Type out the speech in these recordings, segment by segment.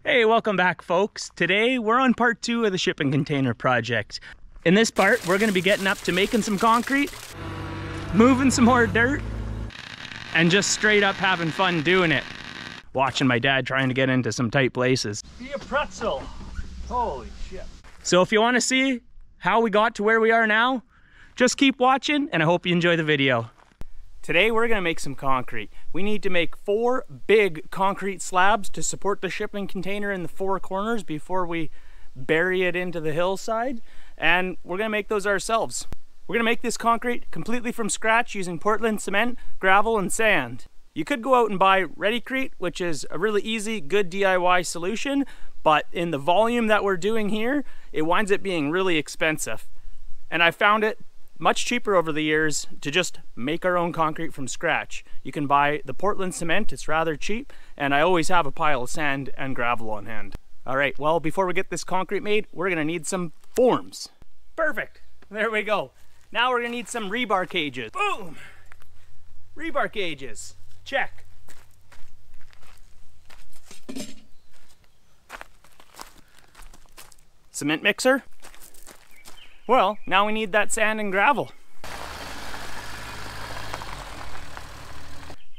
Hey, welcome back folks. Today we're on part 2 of the shipping container project. In this part, we're gonna be getting up to making some concrete, moving some more dirt, and just straight up having fun doing it. Watching my dad trying to get into some tight places. Be a pretzel. Holy shit. So if you wanna see how we got to where we are now, just keep watching and I hope you enjoy the video. Today we're gonna make some concrete. We need to make 4 big concrete slabs to support the shipping container in the 4 corners before we bury it into the hillside. And we're gonna make those ourselves. We're gonna make this concrete completely from scratch using Portland cement, gravel, and sand. You could go out and buy Readycrete, which is a really easy, good DIY solution, but in the volume that we're doing here, it winds up being really expensive. And I found it much cheaper over the years to just make our own concrete from scratch. You can buy the Portland cement, it's rather cheap, and I always have a pile of sand and gravel on hand. All right, well, before we get this concrete made, we're gonna need some forms. Perfect, there we go. Now we're gonna need some rebar cages. Boom! Rebar cages, check. Cement mixer. Well, now we need that sand and gravel.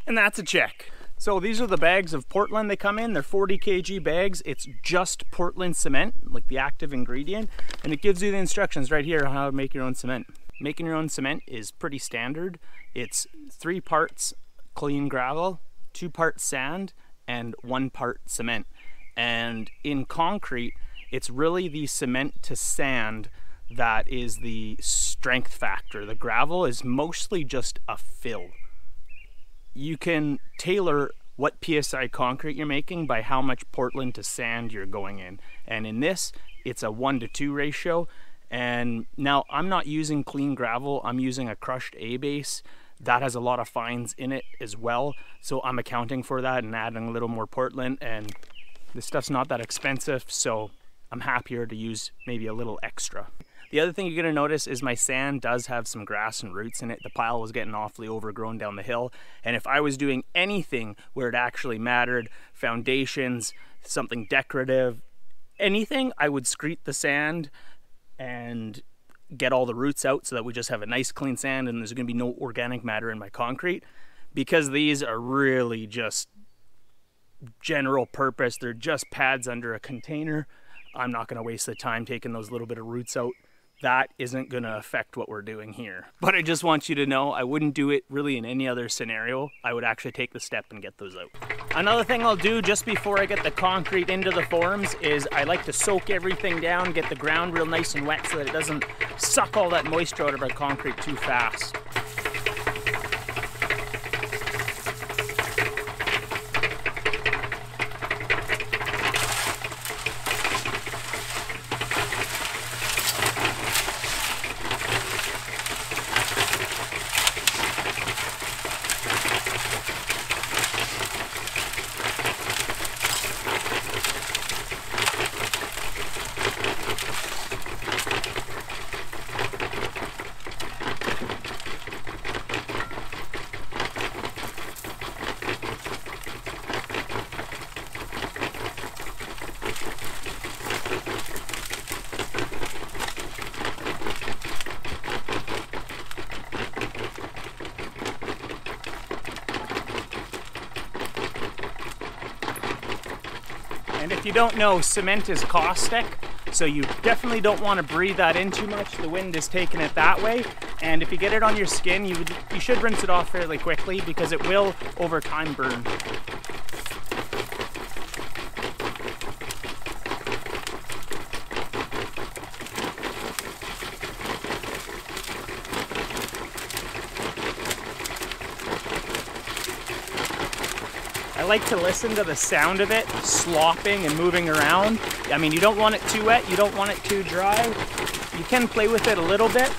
And that's a check. So these are the bags of Portland they come in. They're 40 kg bags. It's just Portland cement, like the active ingredient. And it gives you the instructions right here on how to make your own cement. Making your own cement is pretty standard. It's 3 parts clean gravel, 2 parts sand, and 1 part cement. And in concrete, it's really the cement to sand that is the strength factor. The gravel is mostly just a fill. You can tailor what PSI concrete you're making by how much Portland to sand you're going in. And in this, it's a 1:2 ratio. And now I'm not using clean gravel, I'm using a crushed A-base. That has a lot of fines in it as well. So I'm accounting for that and adding a little more Portland, and this stuff's not that expensive, so I'm happier to use maybe a little extra. The other thing you're gonna notice is my sand does have some grass and roots in it. The pile was getting awfully overgrown down the hill. And if I was doing anything where it actually mattered, foundations, something decorative, anything, I would screed the sand and get all the roots out so that we just have a nice clean sand and there's gonna be no organic matter in my concrete. Because these are really just general purpose. They're just pads under a container. I'm not gonna waste the time taking those little bit of roots out. That isn't gonna affect what we're doing here. But I just want you to know I wouldn't do it really in any other scenario. I would actually take the step and get those out. Another thing I'll do just before I get the concrete into the forms is I like to soak everything down, get the ground real nice and wet so that it doesn't suck all that moisture out of our concrete too fast. And if you don't know, cement is caustic, so you definitely don't want to breathe that in too much. The wind is taking it that way. And if you get it on your skin, you should rinse it off fairly quickly because it will, over time, burn. I like to listen to the sound of it slopping and moving around. I mean, you don't want it too wet, you don't want it too dry. You can play with it a little bit.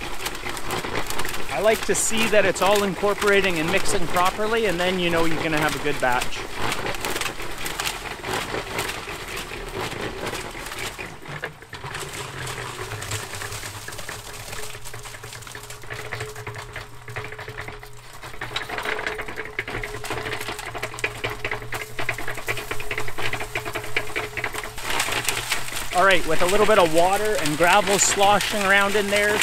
I like to see that it's all incorporating and mixing properly, and then you know you're gonna have a good batch. All right, with a little bit of water and gravel sloshing around in there,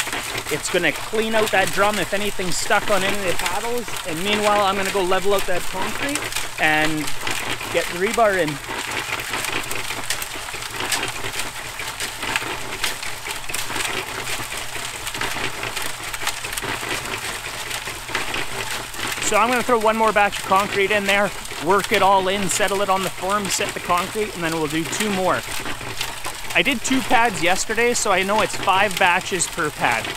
it's gonna clean out that drum if anything's stuck on any of the paddles. And meanwhile, I'm gonna go level out that concrete and get the rebar in. So I'm gonna throw one more batch of concrete in there, work it all in, settle it on the form, set the concrete, and then we'll do 2 more. I did 2 pads yesterday, so I know it's 5 batches per pad.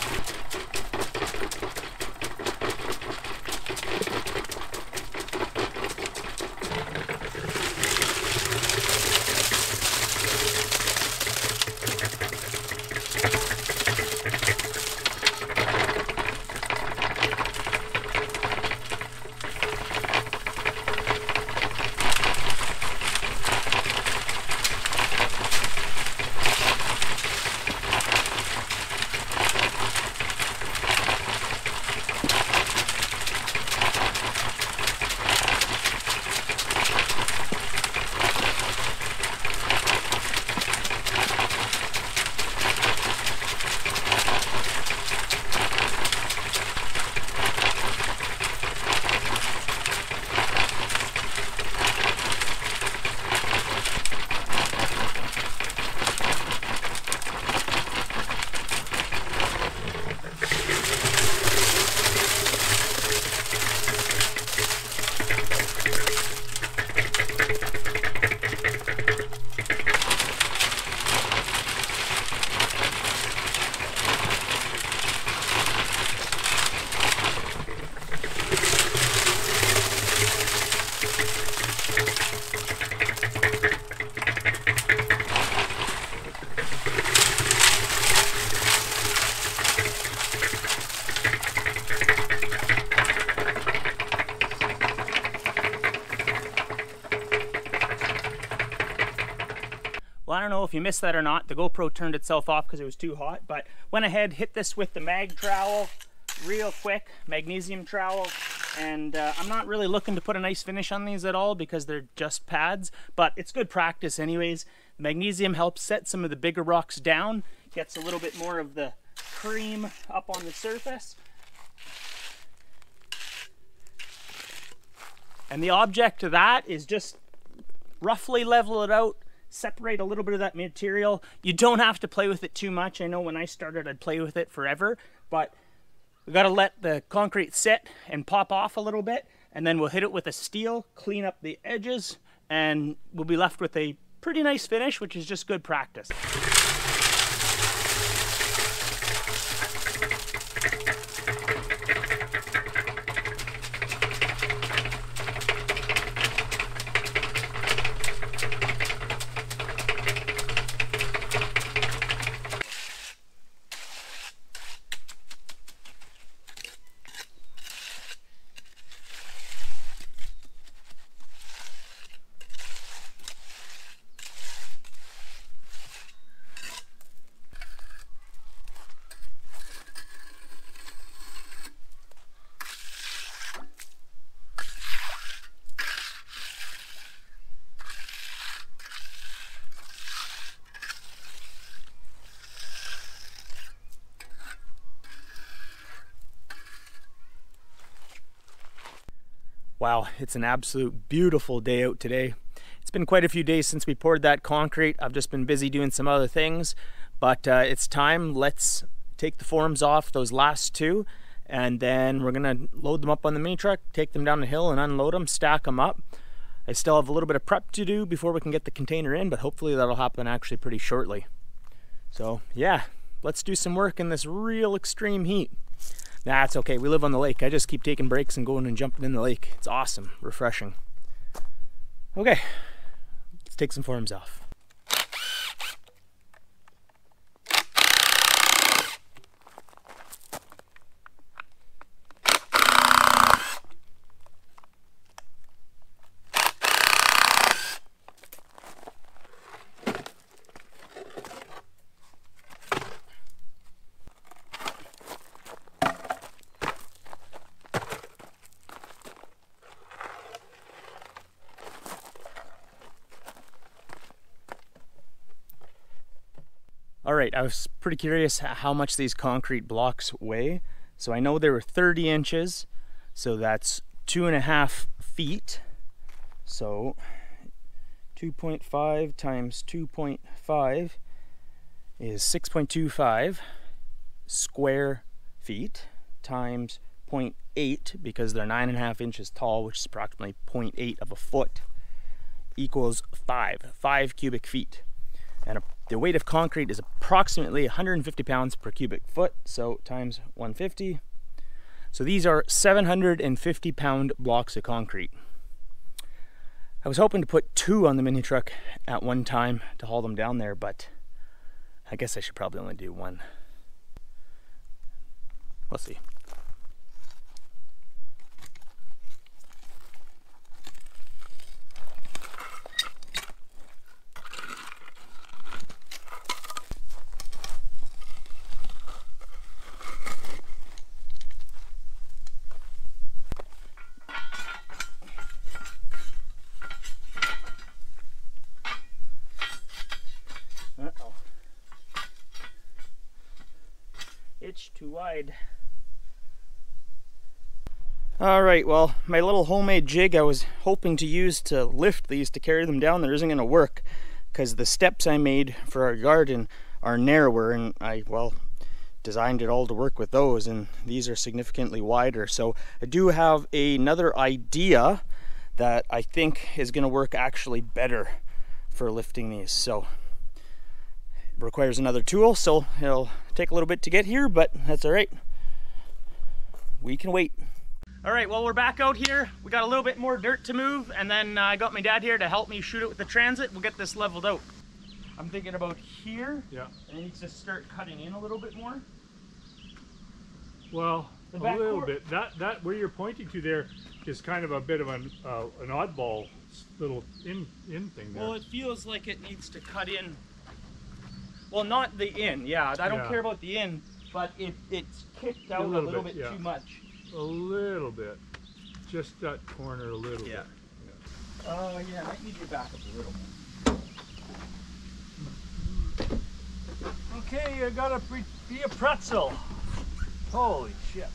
Well, I don't know if you missed that or not. The GoPro turned itself off because it was too hot, but went ahead, hit this with the mag trowel real quick, magnesium trowel, and I'm not really looking to put a nice finish on these at all because they're just pads, but it's good practice anyways. The magnesium helps set some of the bigger rocks down, gets a little bit more of the cream up on the surface. And the object of that is just roughly level it out, separate a little bit of that material. You don't have to play with it too much. I know when I started I'd play with it forever, but we got to let the concrete sit and pop off a little bit, and then we'll hit it with a steel, clean up the edges, and we'll be left with a pretty nice finish, which is just good practice. Wow, it's an absolute beautiful day out today. It's been quite a few days since we poured that concrete. I've just been busy doing some other things, but it's time. Let's take the forms off, those last 2, and then we're gonna load them up on the mini truck, take them down the hill and unload them, stack them up. I still have a little bit of prep to do before we can get the container in, but hopefully that'll happen actually pretty shortly. So yeah, let's do some work in this real extreme heat. Nah, it's okay. We live on the lake. I just keep taking breaks and going and jumping in the lake. It's awesome, refreshing. Okay, let's take some forms off. All right, I was pretty curious how much these concrete blocks weigh. So I know they were 30 inches, so that's 2.5 feet. So 2.5 times 2.5 is 6.25 square feet times 0.8, because they're 9.5 inches tall, which is approximately 0.8 of a foot, equals 5 cubic feet. And the weight of concrete is approximately 150 pounds per cubic foot, so times 150. So these are 750 pound blocks of concrete. I was hoping to put 2 on the mini truck at one time to haul them down there, but I guess I should probably only do 1. We'll see. Uh-oh. It's too wide. All right, well, my little homemade jig I was hoping to use to lift these to carry them down there isn't going to work, because the steps I made for our garden are narrower, and I, well, designed it all to work with those, and these are significantly wider. So I do have another idea that I think is going to work actually better for lifting these. So it requires another tool, so it'll take a little bit to get here, but that's all right. We can wait. All right, well, we're back out here. We got a little bit more dirt to move, and then I got my dad here to help me shoot it with the transit. We'll get this leveled out. I'm thinking about here. Yeah. And it needs to start cutting in a little bit more. Well, a little bit. That where you're pointing to there is kind of a bit of an oddball little in thing there. Well, it feels like it needs to cut in. Well, not the in. Yeah, I don't care about the in, but it's kicked out a little bit too much. A little bit. Just that corner a little bit. Oh, yeah, I might need you back up a little bit. Okay, I gotta be a pretzel. Holy shit.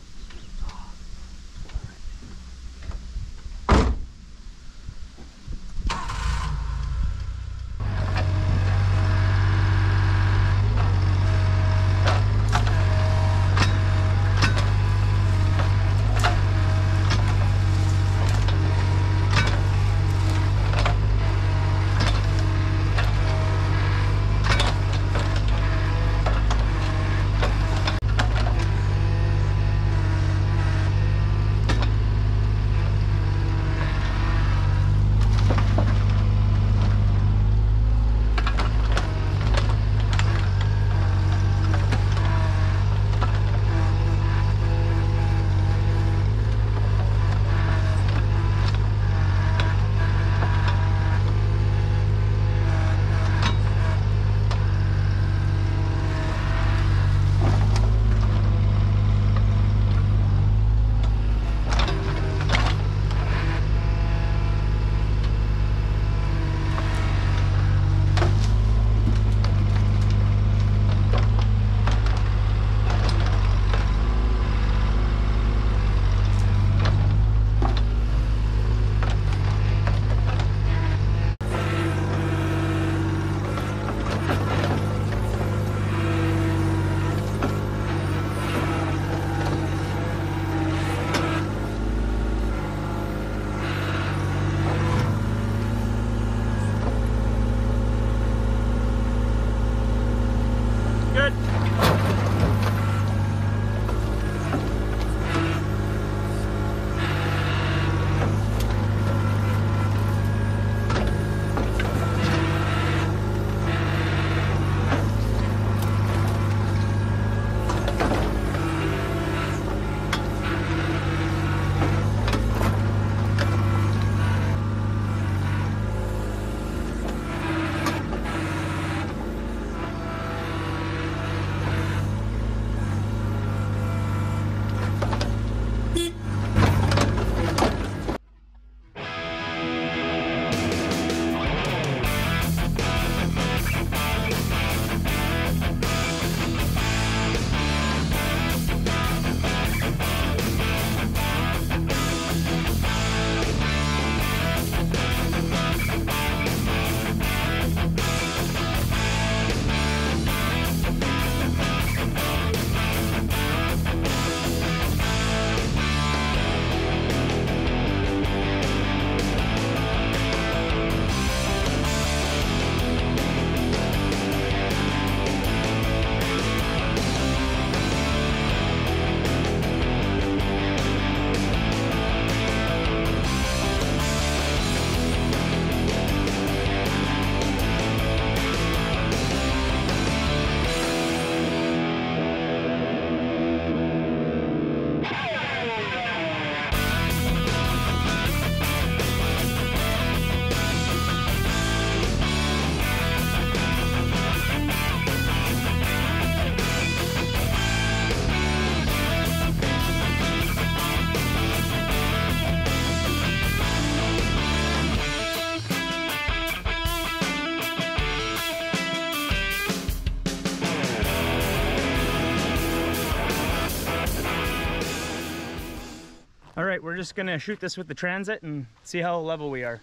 we're just gonna shoot this with the transit and see how level we are.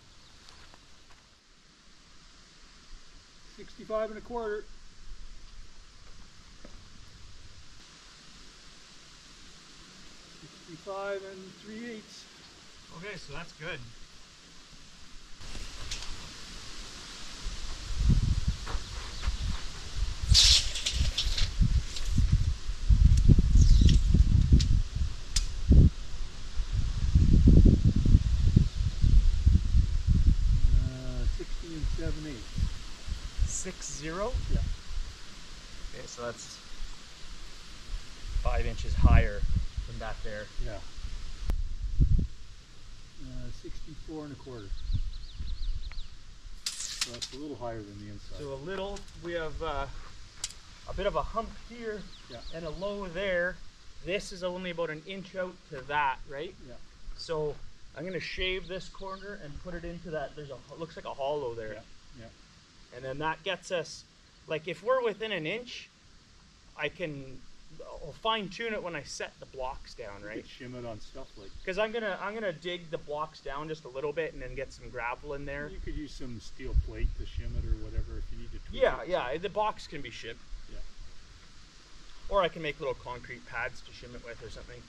65 1/4. 65 3/8. Okay, so that's good. 7/8. 6-0? Yeah. Okay, so that's 5 inches higher than back there. Yeah. 64 1/4. So that's a little higher than the inside. So a little, we have a bit of a hump here, yeah, and a low there. This is only about an inch out to that, right? Yeah. So I'm gonna shave this corner and put it into that. There's a, it looks like a hollow there. Yeah. Yeah. And then that gets us, like if we're within an inch, I'll fine tune it when I set the blocks down, right? You could shim it on stuff like. Because I'm gonna dig the blocks down just a little bit and then get some gravel in there. You could use some steel plate to shim it or whatever if you need to tweak Yeah, it. yeah, the box can be shipped. Yeah. Or I can make little concrete pads to shim it with or something.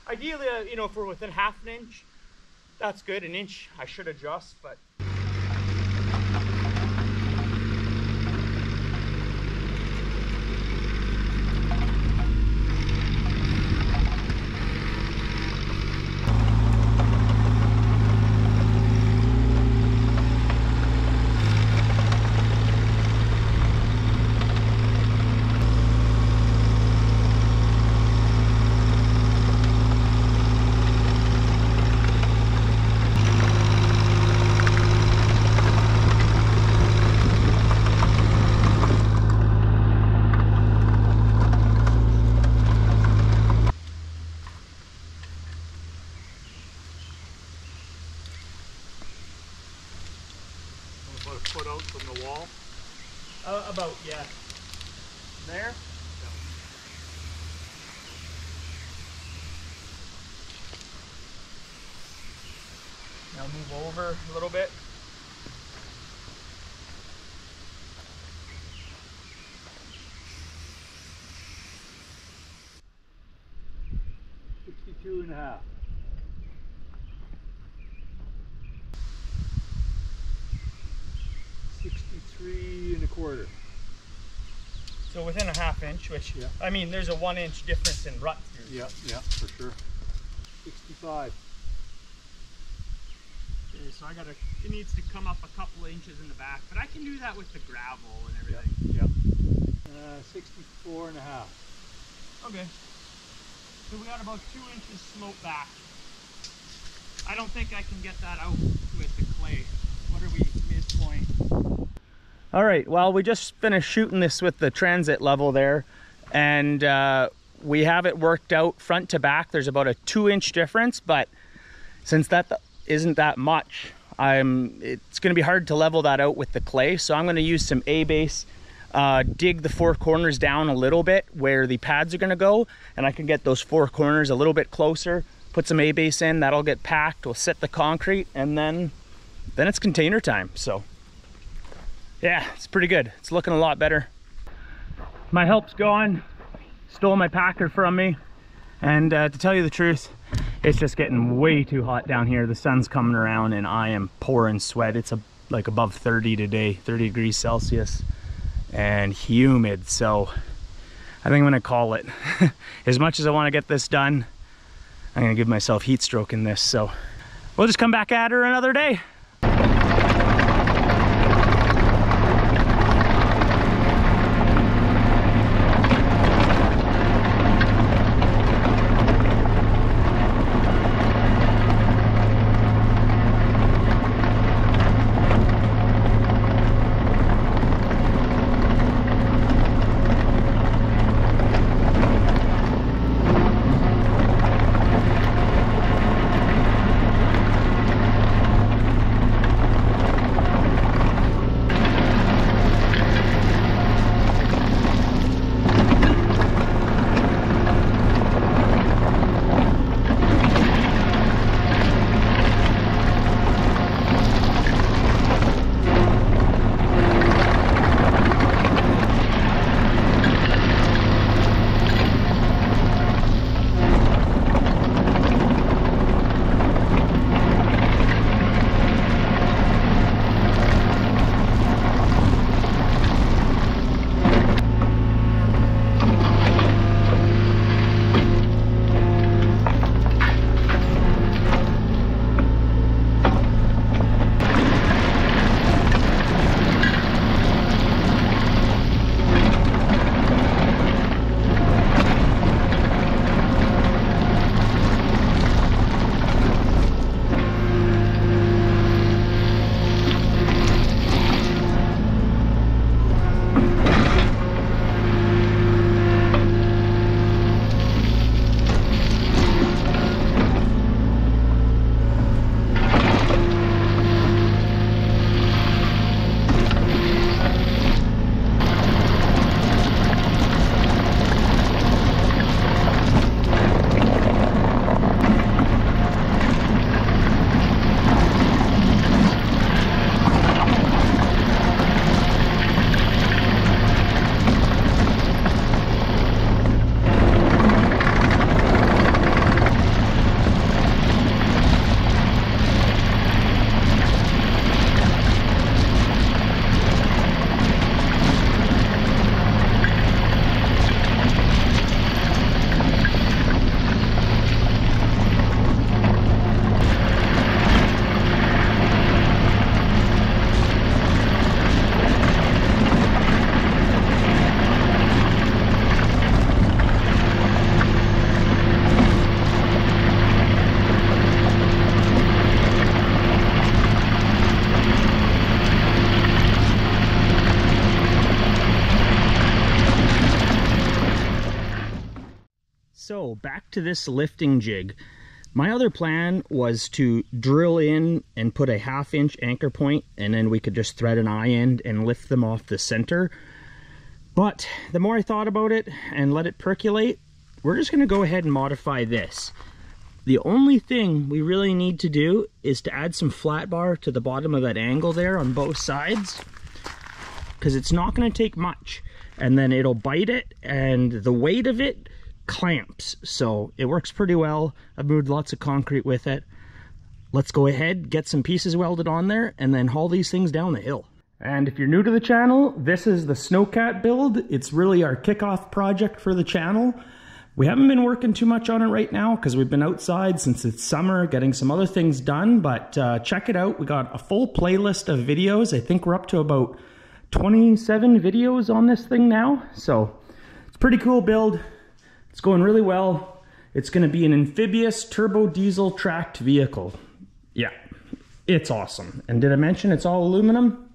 Ideally, you know, if we're within half an inch, that's good. An inch, I should adjust, but. About a foot out from the wall. About, yeah. There? Now move over a little bit. $62 1/2. 63 1/4. So within a half inch, which, yeah. I mean, there's a 1 inch difference in rut here. Yeah, yeah, for sure. 65. Okay, so it needs to come up a couple of inches in the back, but I can do that with the gravel and everything. Yeah, yeah. 64 1/2. Okay. So we got about 2 inches slope back. I don't think I can get that out with the clay. What are we, midpoint? All right, well, we just finished shooting this with the transit level there, and we have it worked out front to back. There's about a 2 inch difference, but since that isn't that much, it's gonna be hard to level that out with the clay. So I'm gonna use some A-base, dig the 4 corners down a little bit where the pads are gonna go, and I can get those 4 corners a little bit closer, put some A-base in, that'll get packed, we'll set the concrete, and then it's container time. So yeah, it's pretty good. It's looking a lot better. My help's gone, stole my packer from me, and to tell you the truth, it's just getting way too hot down here. The sun's coming around and I am pouring sweat. It's like above 30 today, 30 degrees Celsius, and humid. So I think I'm gonna call it. As much as I wanna get this done, I'm gonna give myself heat stroke in this. So we'll just come back at her another day. back to this lifting jig. My other plan was to drill in and put a 1/2 inch anchor point, and then we could just thread an eye end and lift them off the center. But the more I thought about it and let it percolate, we're just going to go ahead and modify this. The only thing we really need to do is to add some flat bar to the bottom of that angle there on both sides, because it's not going to take much, and then it'll bite it, and the weight of it clamps, so it works pretty well. I've moved lots of concrete with it. Let's go ahead, get some pieces welded on there, and then haul these things down the hill. And if you're new to the channel, this is the Snowcat build. It's really our kickoff project for the channel. We haven't been working too much on it right now because we've been outside since it's summer getting some other things done, but check it out. We got a full playlist of videos. I think we're up to about 27 videos on this thing now, so it's a pretty cool build. It's going really well. It's going to be an amphibious turbo diesel tracked vehicle. Yeah, it's awesome. And did I mention it's all aluminum?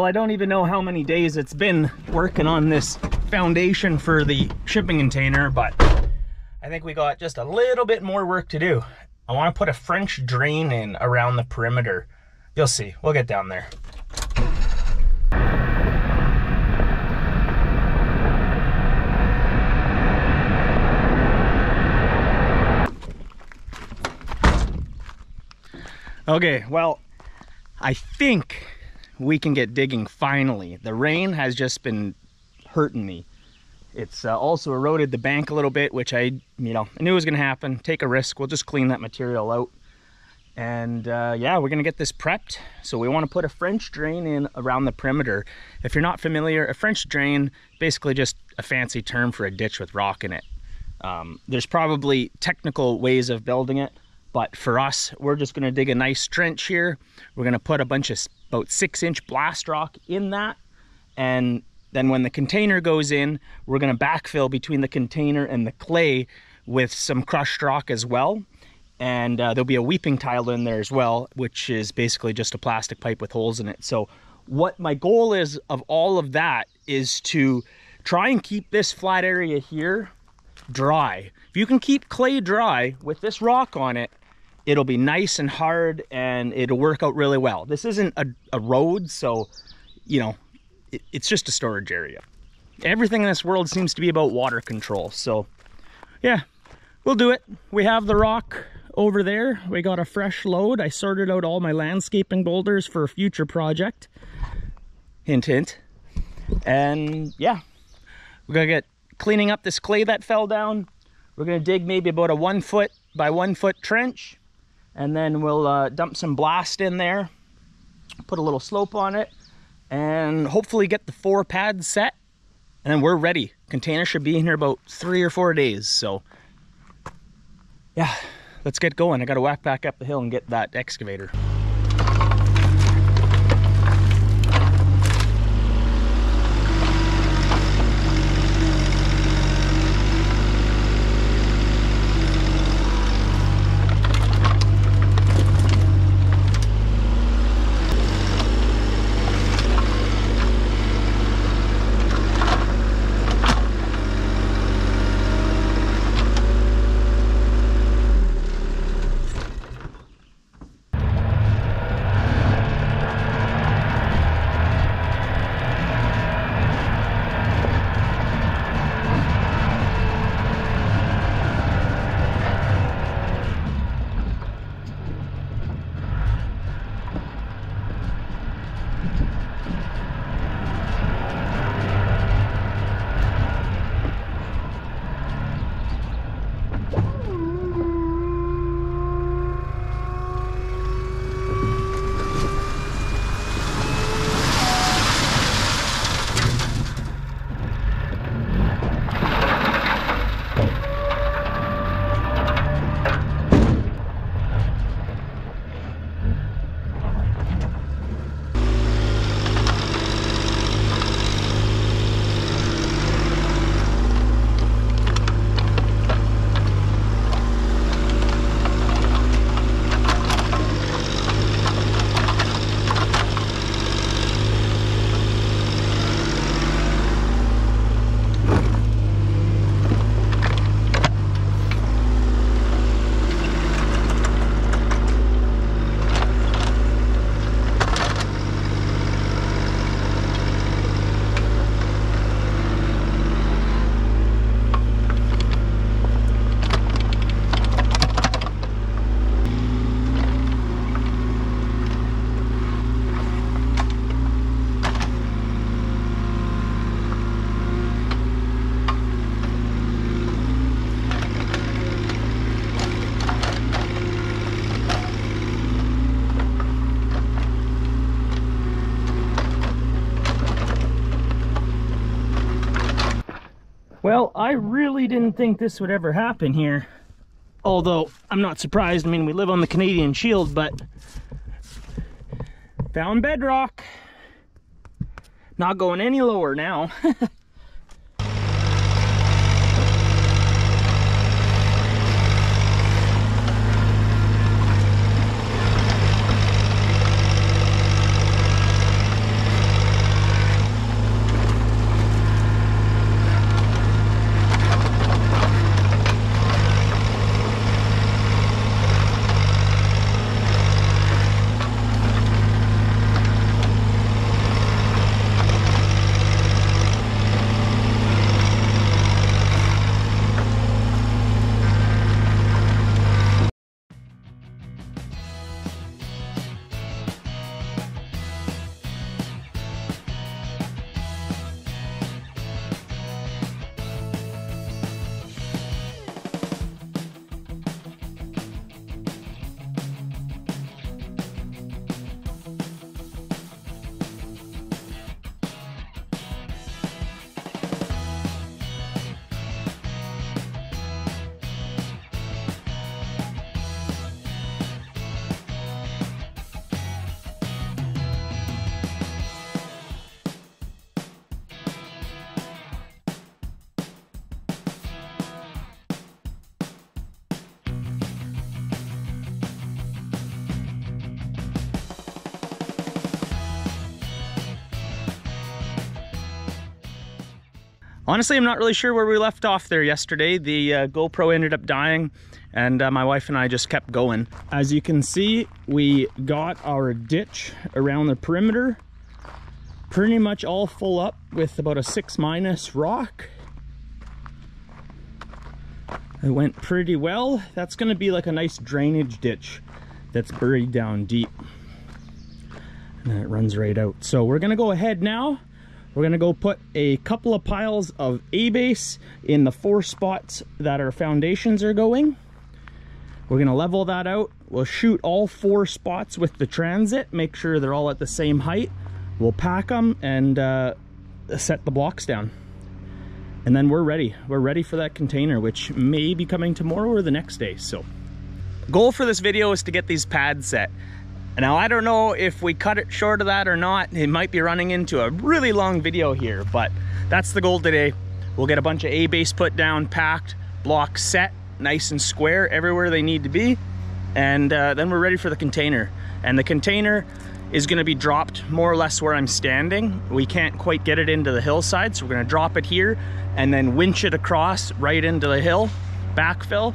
I don't even know how many days it's been working on this foundation for the shipping container, but I think we got just a little bit more work to do. I want to put a French drain in around the perimeter. You'll see. We'll get down there. Okay, well, I think we can get digging finally. The rain has just been hurting me. It's also eroded the bank a little bit, which I knew was gonna happen. Take a risk. We'll just clean that material out. And yeah, we're gonna get this prepped. So we wanna put a French drain in around the perimeter. If you're not familiar, a French drain, basically just a fancy term for a ditch with rock in it. There's probably technical ways of building it, but for us, we're just gonna dig a nice trench here. We're gonna put a bunch of about 6-inch blast rock in that. And then when the container goes in, we're gonna backfill between the container and the clay with some crushed rock as well. And there'll be a weeping tile in there as well, which is basically just a plastic pipe with holes in it. So what my goal is of all of that is to try and keep this flat area here dry. If you can keep clay dry with this rock on it, it'll be nice and hard and it'll work out really well. This isn't a road, so, you know, it's just a storage area. Everything in this world seems to be about water control. So yeah, we'll do it. We have the rock over there. We got a fresh load. I sorted out all my landscaping boulders for a future project. Hint, hint. And yeah, we're gonna get cleaning up this clay that fell down. We're gonna dig maybe about a 1 foot by 1 foot trench, and then we'll dump some blast in there, put a little slope on it, and hopefully get the 4 pads set, and then we're ready. Container should be in here about 3 or 4 days. So yeah, let's get going. I gotta whack back up the hill and get that excavator. Well, I really didn't think this would ever happen here. Although, I'm not surprised. I mean, we live on the Canadian Shield, but found bedrock. Not going any lower now. Honestly, I'm not really sure where we left off there yesterday. The GoPro ended up dying, and my wife and I just kept going. As you can see, we got our ditch around the perimeter pretty much all full up with about a 6- rock. It went pretty well. That's going to be like a nice drainage ditch that's buried down deep. And then it runs right out. So we're going to go ahead now. We're going to go put a couple of piles of A-base in the 4 spots that our foundations are going. We're going to level that out. We'll shoot all 4 spots with the transit, make sure they're all at the same height. We'll pack them and set the blocks down. And then we're ready. We're ready for that container, which may be coming tomorrow or the next day. So, goal for this video is to get these pads set. Now, I don't know if we cut it short of that or not. It might be running into a really long video here, but that's the goal today. We'll get a bunch of A-base put down, packed, blocks set, nice and square everywhere they need to be. And then we're ready for the container. And the container is going to be dropped more or less where I'm standing. We can't quite get it into the hillside, so we're going to drop it here and then winch it across right into the hill, backfill,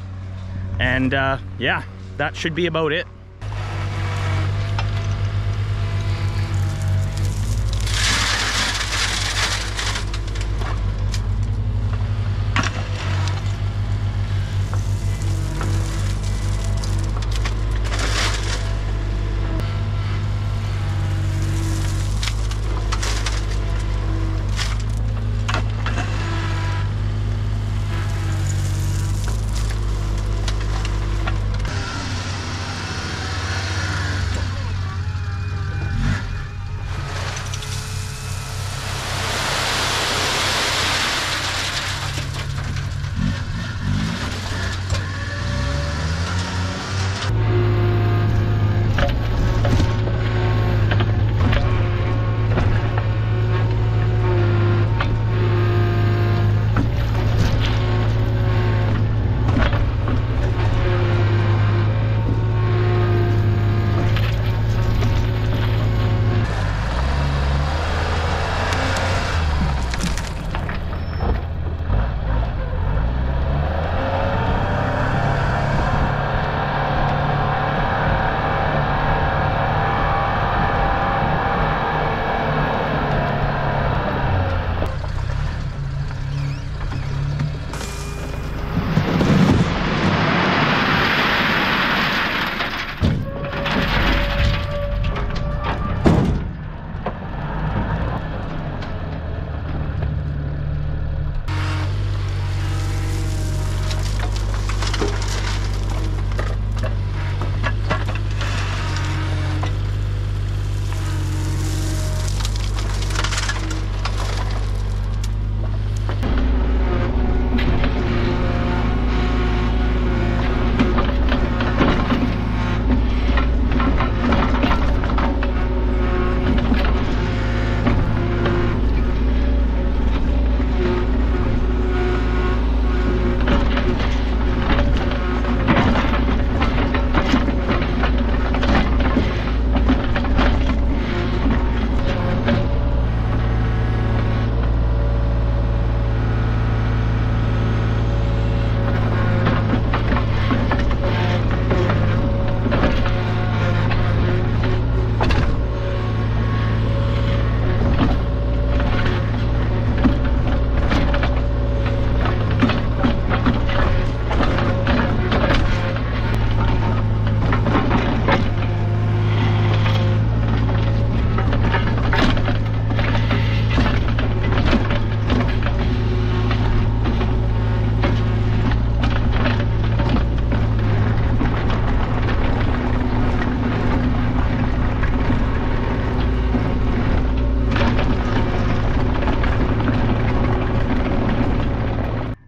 and yeah, that should be about it.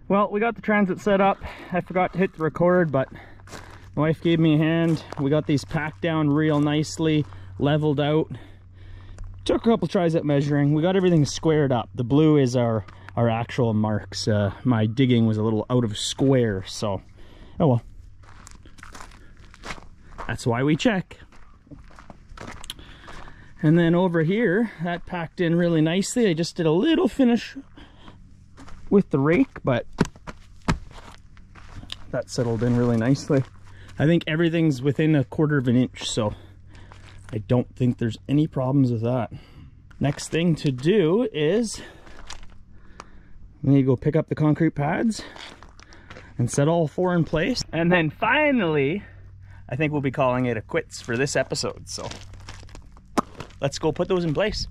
Well, we got the transit set up. I forgot to hit the record, but my wife gave me a hand. We got these packed down real nicely, leveled out. Took a couple tries at measuring. We got everything squared up. The blue is our actual marks. My digging was a little out of square, so oh well. That's why we check. And then over here, that packed in really nicely. I just did a little finish with the rake, but that settled in really nicely. I think everything's within 1/4 of an inch, so I don't think there's any problems with that. Next thing to do is we need to go pick up the concrete pads and set all 4 in place. And then finally, I think we'll be calling it a quits for this episode. So let's go put those in place.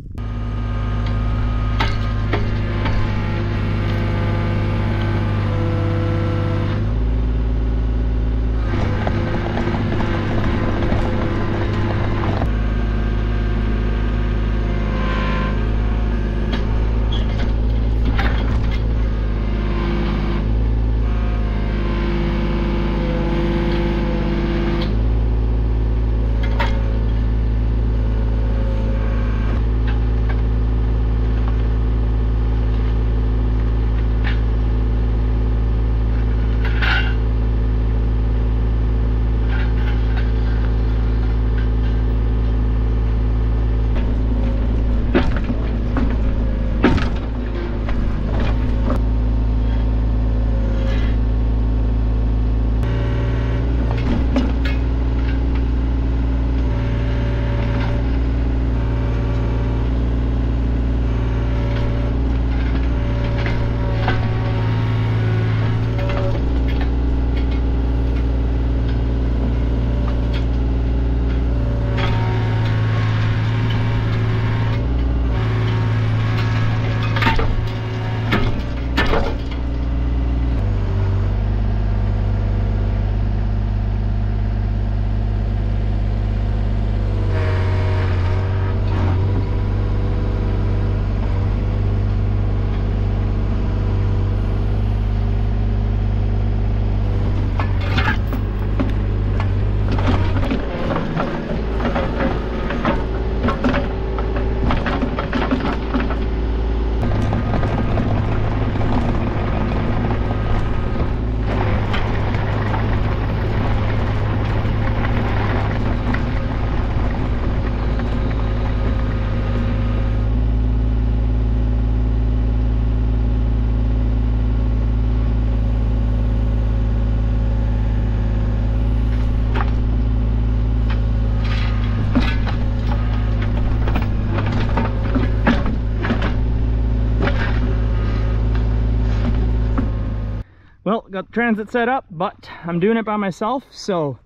Well, got the transit set up, but I'm doing it by myself, so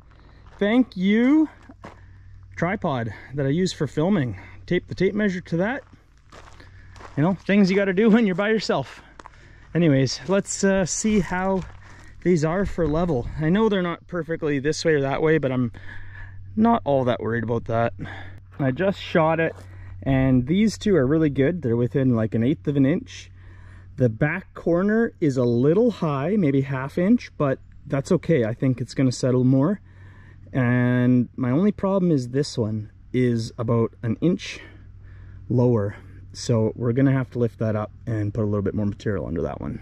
thank you, tripod that I use for filming. Tape the tape measure to that. You know, things you got to do when you're by yourself. Anyways, let's see how these are for level. I know they're not perfectly this way or that way, but I'm not all that worried about that. I just shot it, and these two are really good. They're within like 1/8 of an inch. The back corner is a little high, maybe 1/2 inch, but that's okay. I think it's going to settle more. And my only problem is this one is about 1 inch lower. So we're going to have to lift that up and put a little bit more material under that one.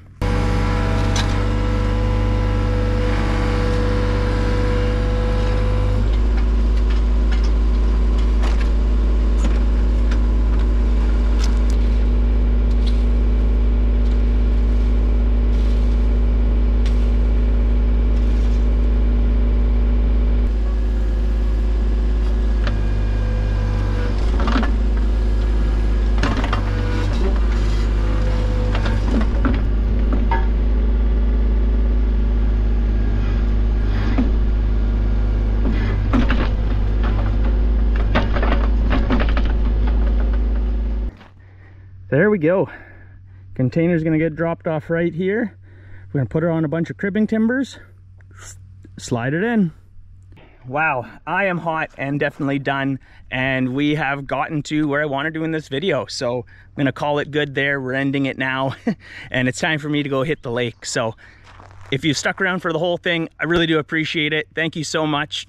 There we go. Container's gonna get dropped off right here. We're gonna put it on a bunch of cribbing timbers, slide it in. Wow, I am hot and definitely done, and we have gotten to where I want to do in this video. So I'm gonna call it good there. We're ending it now and it's time for me to go hit the lake. So if you've stuck around for the whole thing, I really do appreciate it. Thank you so much.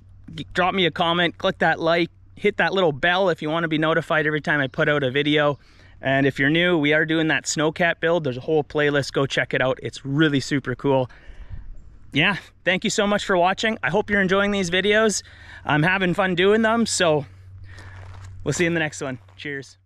Drop me a comment, click that like, hit that little bell if you want to be notified every time I put out a video. And if you're new, we are doing that snowcat build. There's a whole playlist. Go check it out. It's really super cool. Yeah, thank you so much for watching. I hope you're enjoying these videos. I'm having fun doing them, so we'll see you in the next one. Cheers.